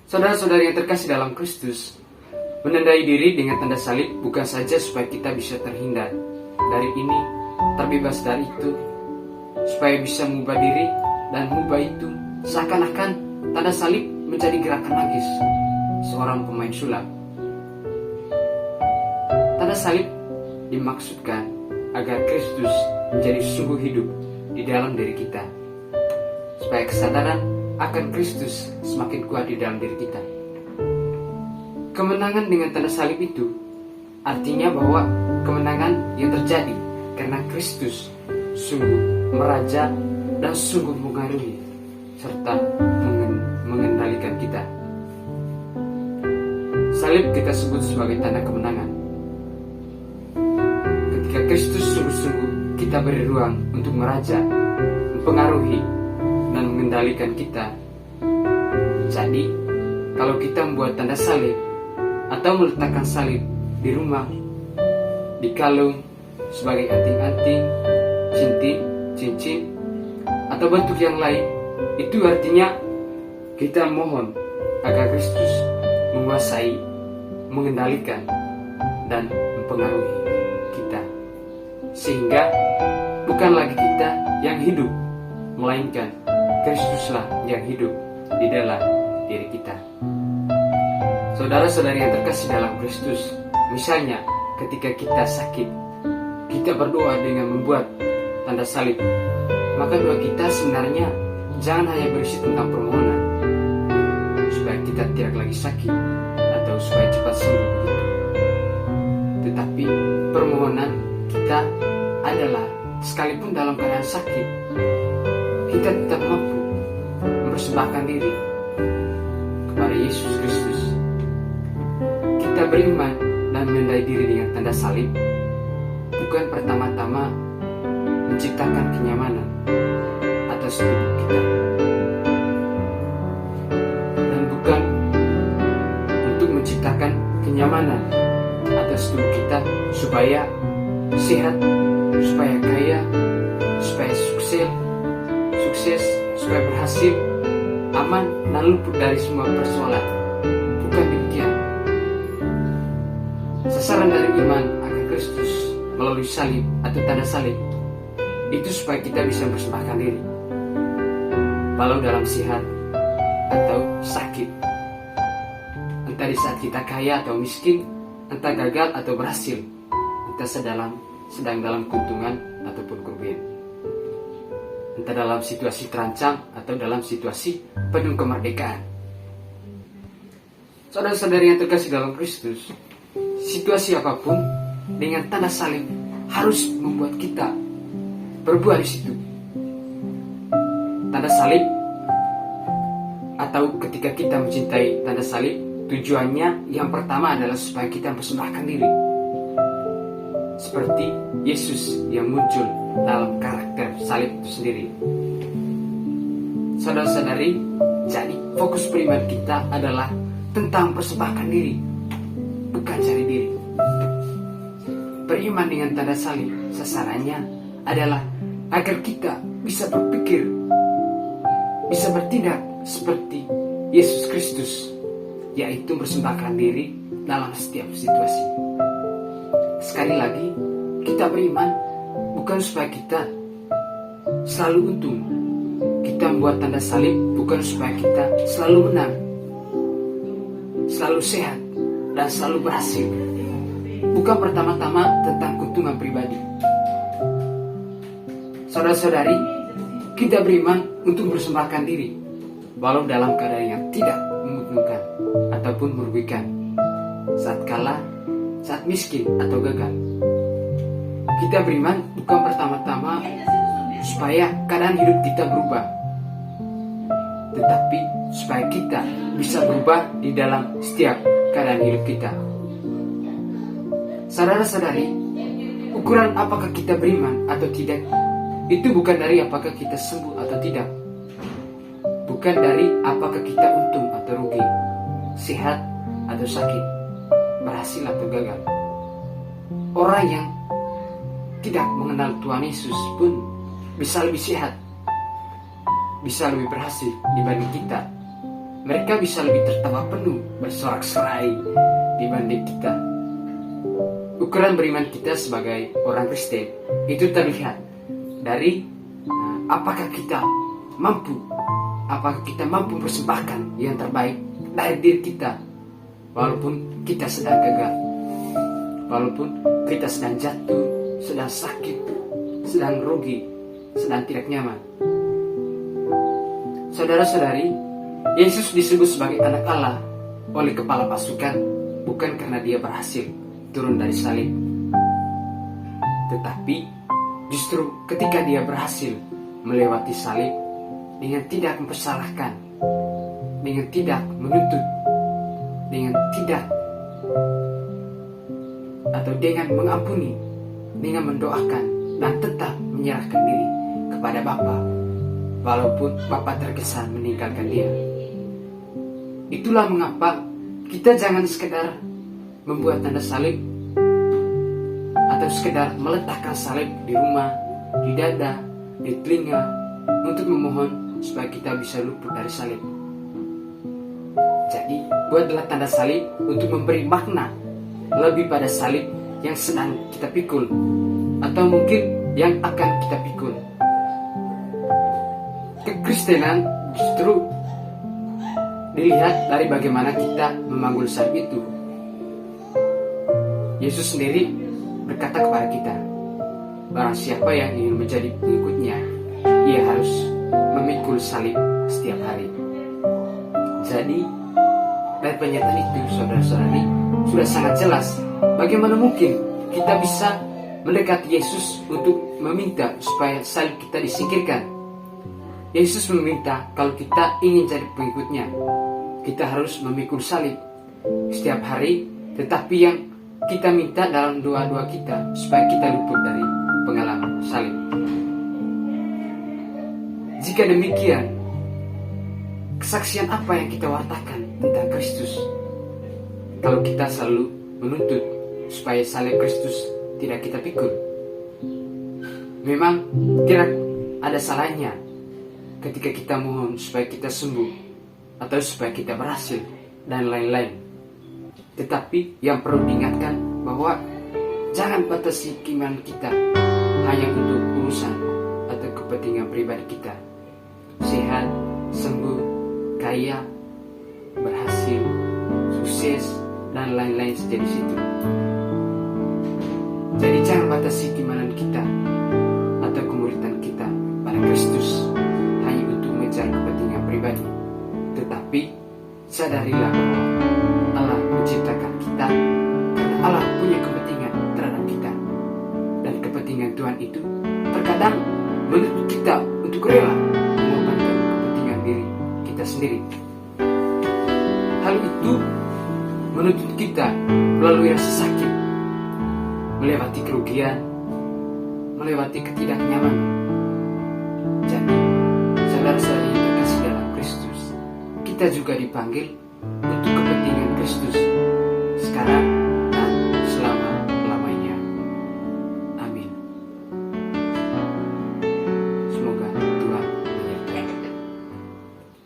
Saudara-saudari yang terkasih dalam Kristus, menandai diri dengan tanda salib bukan saja supaya kita bisa terhindar dari ini, terbebas dari itu, supaya bisa mengubah diri dan mengubah itu seakan-akan tanda salib menjadi gerakan magis seorang pemain sulap. Tanda salib dimaksudkan agar Kristus menjadi sungguh hidup di dalam diri kita, supaya kesadaran akan Kristus semakin kuat di dalam diri kita. Kemenangan dengan tanda salib itu artinya bahwa kemenangan yang terjadi karena Kristus sungguh meraja dan sungguh mengaruhi serta mengendalikan kita. Salib kita sebut sebagai tanda kemenangan. Ketika Kristus sungguh-sungguh kita beri ruang untuk meraja, mempengaruhi dan mengendalikan kita. Jadi, kalau kita membuat tanda salib atau meletakkan salib di rumah, di kalung, sebagai anting-anting, cincin, atau bentuk yang lain, itu artinya kita mohon agar Kristus menguasai, mengendalikan, dan mempengaruhi kita. Sehingga bukan lagi kita yang hidup, melainkan Kristuslah yang hidup di dalam diri kita. Saudara-saudari yang terkasih dalam Kristus, misalnya ketika kita sakit, kita berdoa dengan membuat tanda salib, maka doa kita sebenarnya jangan hanya berisi tentang permohonan supaya kita tidak lagi sakit atau supaya cepat sembuh begitu. Tetapi permohonan kita adalah sekalipun dalam keadaan sakit, kita tetap mampu mempersembahkan diri kepada Yesus Kristus. Kita beriman dan menandai diri dengan tanda salib bukan pertama-tama menciptakan kenyamanan atas tubuh kita, dan bukan untuk menciptakan kenyamanan atas tubuh kita supaya sehat, supaya kaya, supaya sukses, supaya berhasil, aman, dan luput dari semua persoalan. Bukan demikian. Sasaran dari iman akan Kristus melalui salib atau tanda salib itu supaya kita bisa mempersembahkan diri, walau dalam sehat atau sakit, entah di saat kita kaya atau miskin, entah gagal atau berhasil, entah sedang dalam keuntungan ataupun kerugian, entah dalam situasi terancam atau dalam situasi penuh kemerdekaan. Saudara-saudari yang terkasih dalam Kristus, situasi apapun dengan tanda salib harus membuat kita berbuah di situ. Tanda salib atau ketika kita mencintai tanda salib, tujuannya yang pertama adalah supaya kita mempersembahkan diri seperti Yesus yang muncul dalam karakter salib itu sendiri. Saudara-saudari, jadi fokus beriman kita adalah tentang persembahkan diri, bukan cari diri. Beriman dengan tanda salib sasarannya adalah agar kita bisa berpikir, bisa bertindak seperti Yesus Kristus, yaitu mempersembahkan diri dalam setiap situasi. Sekali lagi, kita beriman bukan supaya kita selalu untung. Kita membuat tanda salib bukan supaya kita selalu menang, selalu sehat, dan selalu berhasil. Bukan pertama-tama tentang keuntungan pribadi. Saudara-saudari, kita beriman untuk mempersembahkan diri, walau dalam keadaan yang tidak menguntungkan ataupun merugikan, saat kalah, saat miskin atau gagal. Kita beriman bukan pertama-tama supaya keadaan hidup kita berubah, tetapi supaya kita bisa berubah di dalam setiap keadaan hidup kita. Saudara-saudari, ukuran apakah kita beriman atau tidak itu bukan dari apakah kita sembuh atau tidak, bukan dari apakah kita untung atau rugi, sehat atau sakit, berhasil atau gagal. Orang yang tidak mengenal Tuhan Yesus pun bisa lebih sehat, bisa lebih berhasil dibanding kita mereka bisa lebih tertawa penuh, bersorak-sorai dibanding kita. Ukuran beriman kita sebagai orang Kristen itu terlihat dari apakah kita mampu mempersembahkan yang terbaik dari diri kita, walaupun kita sedang gagal, walaupun kita sedang jatuh, sedang sakit, sedang rugi, sedang tidak nyaman. Saudara-saudari, Yesus disebut sebagai anak Allah oleh kepala pasukan bukan karena dia berhasil turun dari salib, tetapi justru ketika dia berhasil melewati salib dengan tidak mempersalahkan, dengan tidak menuntut, dengan tidak atau dengan mengampuni, dengan mendoakan dan tetap menyerahkan diri kepada Bapa, walaupun Bapa terkesan meninggalkan dia. Itulah mengapa kita jangan sekedar membuat tanda salib atau sekedar meletakkan salib di rumah, di dada, di telinga untuk memohon supaya kita bisa luput dari salib. Jadi, buatlah tanda salib untuk memberi makna lebih pada salib yang sedang kita pikul atau mungkin yang akan kita pikul. Kekristenan justru dilihat dari bagaimana kita memanggul salib itu. Yesus sendiri berkata kepada kita, barang siapa yang ingin menjadi pengikutnya, ia harus memikul salib setiap hari. Jadi, dari pernyataan itu, saudara-saudari, sudah sangat jelas bagaimana mungkin kita bisa mendekati Yesus untuk meminta supaya salib kita disingkirkan. Yesus meminta kalau kita ingin jadi pengikutnya, kita harus memikul salib setiap hari, tetapi yang kita minta dalam doa-doa kita supaya kita luput dari pengalaman salib. Jika demikian, kesaksian apa yang kita wartakan tentang Kristus kalau kita selalu menuntut supaya salib Kristus tidak kita pikul? Memang tidak ada salahnya ketika kita mohon supaya kita sembuh atau supaya kita berhasil dan lain-lain. Tetapi yang perlu diingatkan bahwa jangan batasi keimanan kita hanya untuk urusan atau kepentingan pribadi kita. Sehat, sembuh, kaya, berhasil, sukses, dan lain-lain saja di situ. Jadi jangan batasi keimanan kita atau kemuridan kita pada Kristus hanya untuk mengejar kepentingan pribadi. Tetapi sadarilah bahwa Allah menciptakan kita karena Allah punya kepentingan terhadap kita, dan kepentingan Tuhan itu terkadang menuntut kita untuk rela mengorbankan kepentingan diri kita sendiri. Hal itu menuntut kita melalui rasa sakit, melewati kerugian, melewati ketidaknyamanan. Jadi, saudara-saudara yang terkasih dalam Kristus, kita juga dipanggil untuk kepentingan Kristus